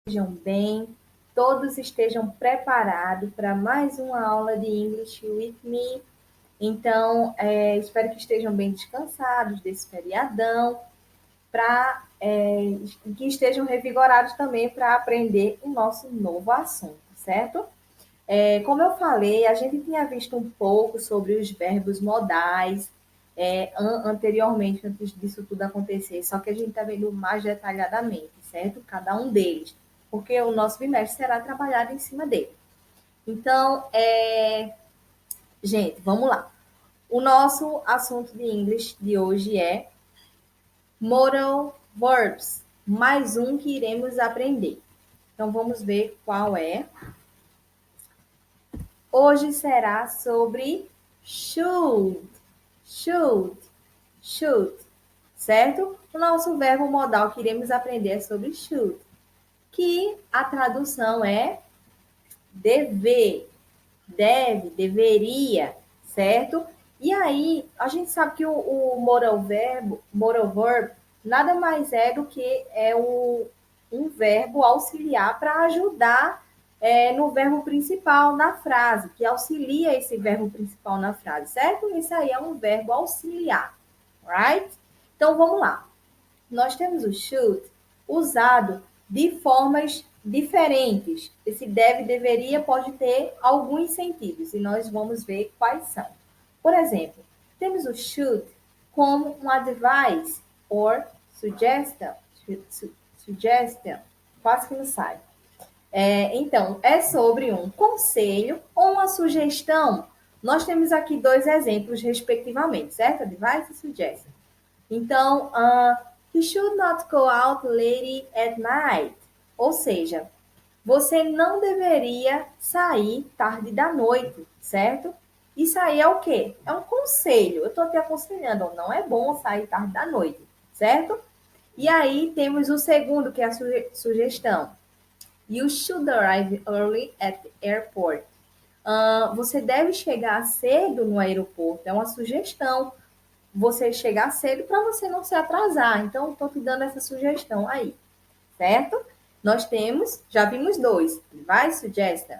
Estejam bem, todos estejam preparados para mais uma aula de English with me. Então, espero que estejam bem descansados desse feriadão, que estejam revigorados também para aprender o nosso novo assunto, certo? Como eu falei, a gente tinha visto um pouco sobre os verbos modais anteriormente, antes disso tudo acontecer, só que a gente está vendo mais detalhadamente, certo? Cada um deles, porque o nosso bimestre será trabalhado em cima dele. Então, gente, vamos lá. O nosso assunto de inglês de hoje é modal verbs, mais um que iremos aprender. Então, vamos ver qual é. Hoje será sobre should, should, should, certo? O nosso verbo modal que iremos aprender é sobre should, que a tradução é dever, deve, deveria, certo? E aí, a gente sabe que o moral verb, nada mais é do que um verbo auxiliar para ajudar no verbo principal na frase, que auxilia esse verbo principal na frase, certo? Isso aí é um verbo auxiliar, right? Então, vamos lá. Nós temos o should usado de formas diferentes. Esse deve, deveria pode ter alguns sentidos e nós vamos ver quais são. Por exemplo, temos o should como um advice or suggestion, suggestion, quase que não sai. Então, é sobre um conselho ou uma sugestão. Nós temos aqui dois exemplos, respectivamente, certo? Advice e suggestion. Então, he should not go out late at night. Ou seja, você não deveria sair tarde da noite, certo? Isso aí é o quê? É um conselho. Eu estou te aconselhando, não é bom sair tarde da noite, certo? E aí temos o segundo, que é a sugestão. You should arrive early at the airport. Você deve chegar cedo no aeroporto. É uma sugestão você chegar cedo para você não se atrasar. Então, estou te dando essa sugestão aí, certo? Nós temos, já vimos dois, advice, suggestion,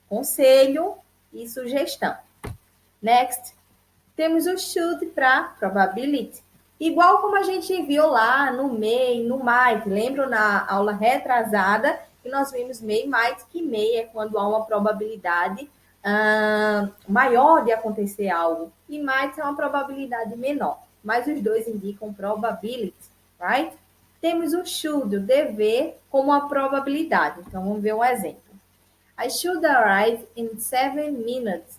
conselho e sugestão. Next, temos o should para probability. Igual como a gente viu lá no may, no might. Lembram na aula retrasada que nós vimos may, might, que may é quando há uma probabilidade maior de acontecer algo. E might é uma probabilidade menor. Mas os dois indicam probability, right? Temos o should, o dever, como a probabilidade. Então, vamos ver um exemplo. I should arrive in 7 minutes.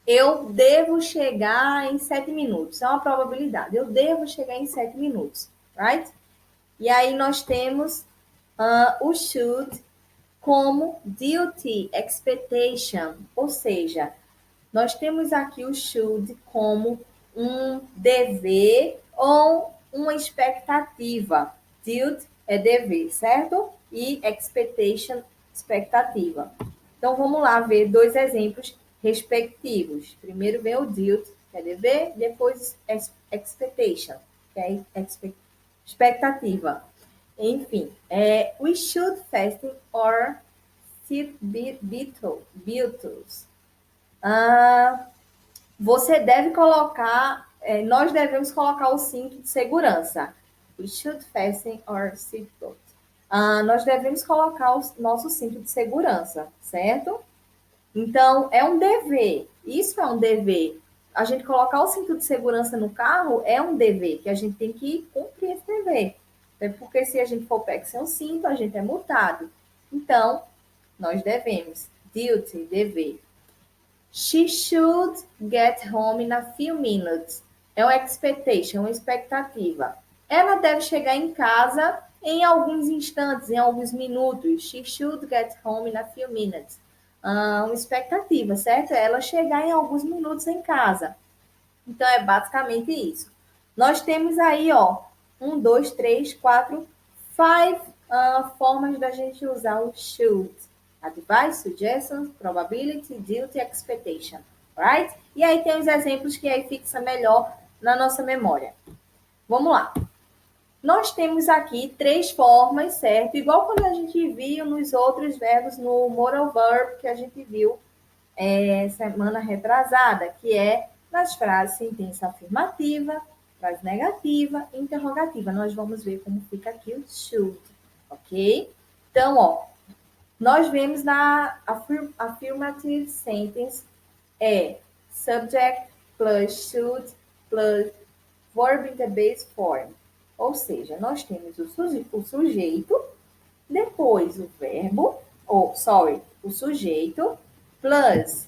Eu devo chegar em 7 minutos. É uma probabilidade. Eu devo chegar em 7 minutos, right? E aí nós temos o should como duty, expectation. Ou seja, nós temos aqui o should como um dever ou uma expectativa. Duty é dever, certo? E expectation, expectativa. Então, vamos lá ver dois exemplos respectivos. Primeiro vem o duty, que é dever, depois expectation, que é expectativa. Enfim, we should fasten or seat belts. Você deve colocar, nós devemos colocar o cinto de segurança. We should fasten our seatbelt. Nós devemos colocar o nosso cinto de segurança, certo? Então, é um dever. Isso é um dever. A gente colocar o cinto de segurança no carro é um dever, que a gente tem que cumprir esse dever. É porque se a gente for pego sem o cinto, a gente é multado. Então, nós devemos. Duty, dever. She should get home in a few minutes. É uma expectation, uma expectativa. Ela deve chegar em casa em alguns instantes, em alguns minutos. She should get home in a few minutes. Uma expectativa, certo? É ela chegar em alguns minutos em casa. Então, é basicamente isso. Nós temos aí, ó, 1, 2, 3, 4, 5 formas da gente usar o should. Advice, suggestions, probability, duty, expectation. Right? E aí tem os exemplos que aí fixa melhor na nossa memória. Vamos lá. Nós temos aqui 3 formas, certo? Igual quando a gente viu nos outros verbos no moral verb que a gente viu semana retrasada, que é nas frases sentença afirmativa, frase negativa e interrogativa. Nós vamos ver como fica aqui o should, ok? Então, ó, nós vemos na affirmative sentence subject plus should plus verb in the base form. Ou seja, nós temos o sujeito, depois o verbo, o sujeito, plus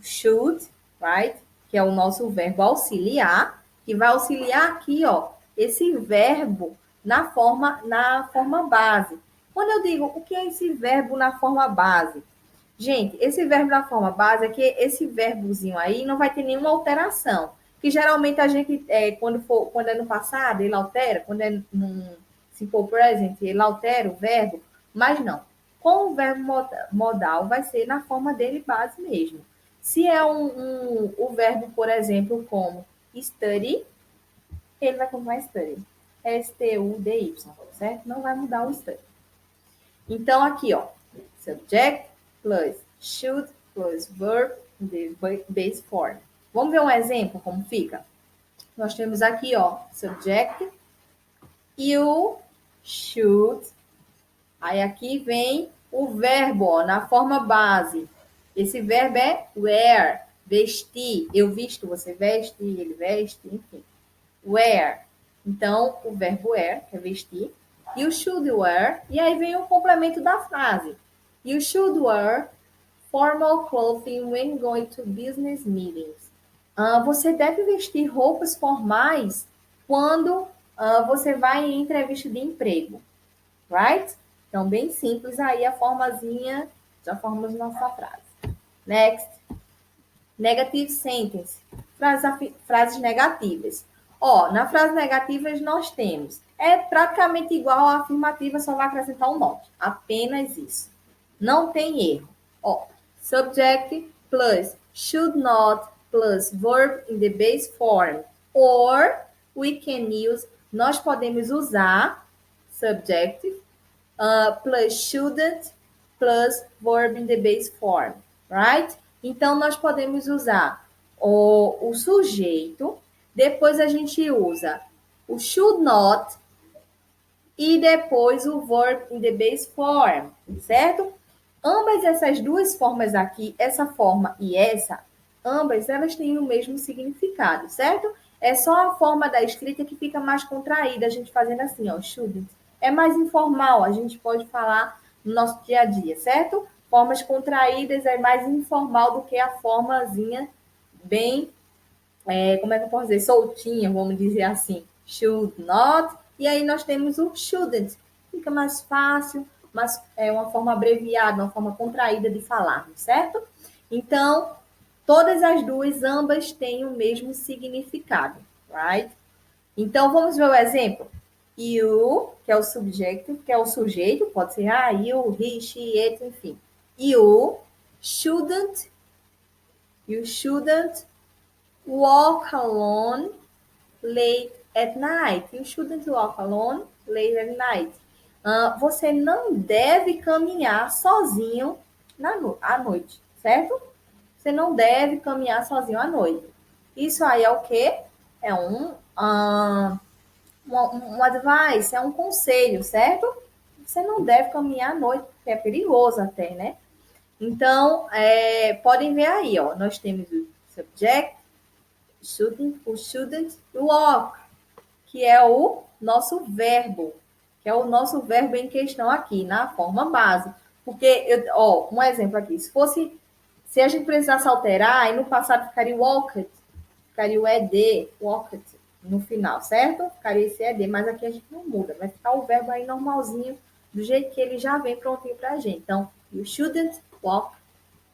should, right? Que é o nosso verbo auxiliar, que vai auxiliar aqui, ó, esse verbo na forma base. Quando eu digo o que é esse verbo na forma base? Gente, esse verbo na forma base é que esse verbozinho aí não vai ter nenhuma alteração. Que geralmente a gente, quando é no passado, ele altera, quando é no simple present, ele altera o verbo, mas não. Com o verbo modal, vai ser na forma dele base mesmo. Se é o verbo, por exemplo, como study, ele vai continuar study. S-T-U-D-Y, certo? Não vai mudar o study. Então, aqui, ó, subject plus should plus verb in the base form. Vamos ver um exemplo como fica? Nós temos aqui, ó, subject, you should. Aí aqui vem o verbo, ó, na forma base. Esse verbo é wear, vestir. Eu visto, você veste, ele veste, enfim. Wear. Então, o verbo wear, que é vestir. You should wear. E aí vem o complemento da frase. You should wear formal clothing when going to business meetings. Você deve vestir roupas formais quando você vai em entrevista de emprego. Right? Então, bem simples aí a formazinha, já formamos nossa frase. Next. Negative sentence. Frases negativas. Ó, na frase negativa nós temos. É praticamente igual à afirmativa, só vai acrescentar um not. Apenas isso. Não tem erro. Ó, subject plus should not plus verb in the base form. Or we can use, nós podemos usar subject plus shouldn't plus verb in the base form, right? Então, nós podemos usar o sujeito, depois a gente usa o should not e depois o verb in the base form, certo? Ambas essas duas formas aqui, essa forma e essa, ambas elas têm o mesmo significado, certo? É só a forma da escrita que fica mais contraída, a gente fazendo assim, ó, shouldn't. É mais informal, a gente pode falar no nosso dia a dia, certo? Formas contraídas é mais informal do que a formazinha bem, como é que eu posso dizer, soltinha, vamos dizer assim. Should not, e aí nós temos o shouldn't. Fica mais fácil, mas é uma forma abreviada, uma forma contraída de falar, certo? Então, todas as duas, ambas têm o mesmo significado, right? Então, vamos ver o exemplo. You, que é o subject, que é o sujeito, pode ser you, he, she, it, enfim. You shouldn't walk alone late at night. You shouldn't walk alone late at night. Você não deve caminhar sozinho à noite, certo? Você não deve caminhar sozinho à noite. Isso aí é o quê? É um advice, é um conselho, certo? Você não deve caminhar à noite, porque é perigoso até, né? Então, podem ver aí, ó, nós temos o subject, o shouldn't e o walk, que é o nosso verbo, em questão aqui, na forma base. Porque, um exemplo aqui, se a gente precisasse alterar, aí no passado ficaria walked, ficaria o ed, walked, no final, certo? Ficaria esse ed, mas aqui a gente não muda, vai ficar o verbo aí normalzinho, do jeito que ele já vem prontinho pra gente. Então, you shouldn't walk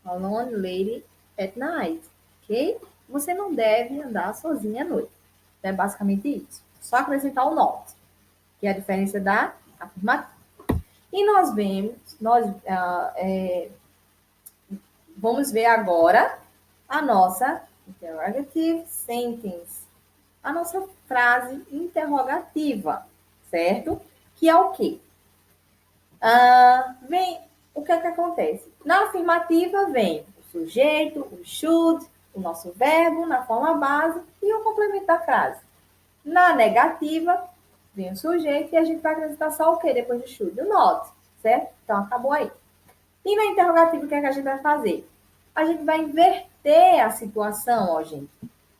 alone late at night, ok? Você não deve andar sozinha à noite. É basicamente isso. Só acrescentar o not, que é a diferença da afirmativa. E vamos ver agora a nossa interrogative sentence. a nossa frase interrogativa, certo? Que é o quê? O que é que acontece? Na afirmativa vem o sujeito, o should, o nosso verbo na forma base e o complemento da frase. Na negativa, vem o sujeito e a gente vai acrescentar só o quê depois do should? O not, certo? Então, acabou aí. E na interrogativa, o que é que a gente vai fazer? A gente vai inverter a situação, ó, gente.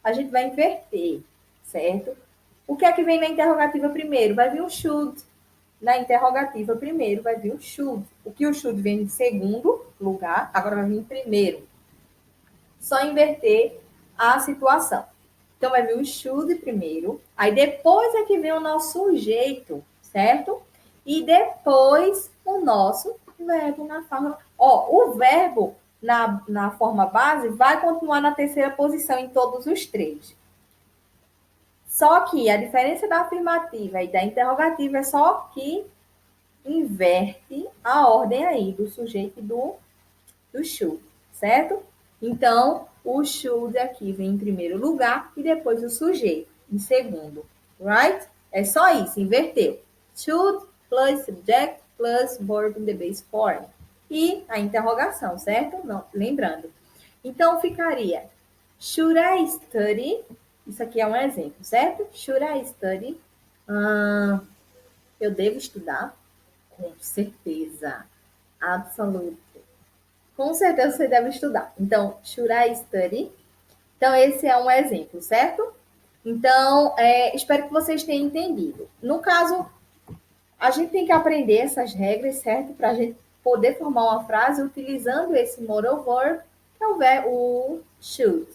A gente vai inverter, certo? O que é que vem na interrogativa primeiro? Vai vir o should. Na interrogativa primeiro vai vir o should. O que o should vem em segundo lugar, agora vai vir em primeiro. Só inverter a situação. Então, vai vir o should primeiro, aí depois é que vem o nosso sujeito, certo? E depois o nosso verbo na forma... o verbo na forma base vai continuar na terceira posição em todos os três. Só que a diferença da afirmativa e da interrogativa é só que inverte a ordem aí do sujeito e do should, certo? Então, o should aqui vem em primeiro lugar e depois o sujeito em segundo, right? É só isso, inverteu. Should plus subject plus verb in the base form. E a interrogação, certo? Não, lembrando. Então, ficaria should I study? Isso aqui é um exemplo, certo? Should I study? Eu devo estudar? Com certeza. Absolutely. Com certeza você deve estudar. Então, should I study? Então, esse é um exemplo, certo? Então, espero que vocês tenham entendido. No caso, a gente tem que aprender essas regras, certo? Para a gente poder formar uma frase utilizando esse modal verb, que é o should.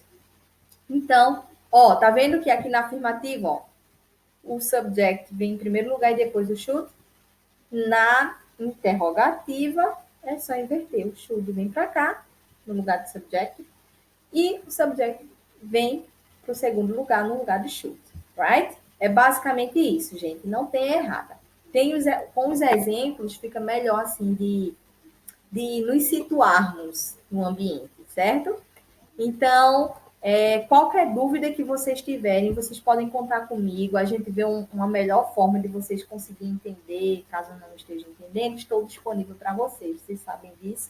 Então, tá vendo que aqui na afirmativa, o subject vem em primeiro lugar e depois o should? Na interrogativa, é só inverter. O should vem para cá, no lugar do subject, e o subject vem para o segundo lugar, no lugar do should, right? É basicamente isso, gente. Não tem errada. Com os exemplos, fica melhor, assim, de nos situarmos no ambiente, certo? Então, qualquer dúvida que vocês tiverem, vocês podem contar comigo. A gente vê uma melhor forma de vocês conseguirem entender. Caso não estejam entendendo, estou disponível para vocês sabem disso.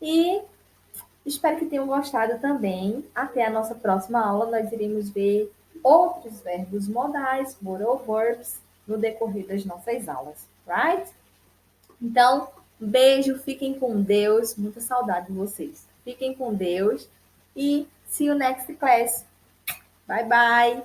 E espero que tenham gostado também. Até a nossa próxima aula, nós iremos ver outros verbos modais, modal verbs, no decorrer das nossas aulas, right? Então, beijo, fiquem com Deus, muita saudade de vocês. Fiquem com Deus e see you next class. Bye, bye.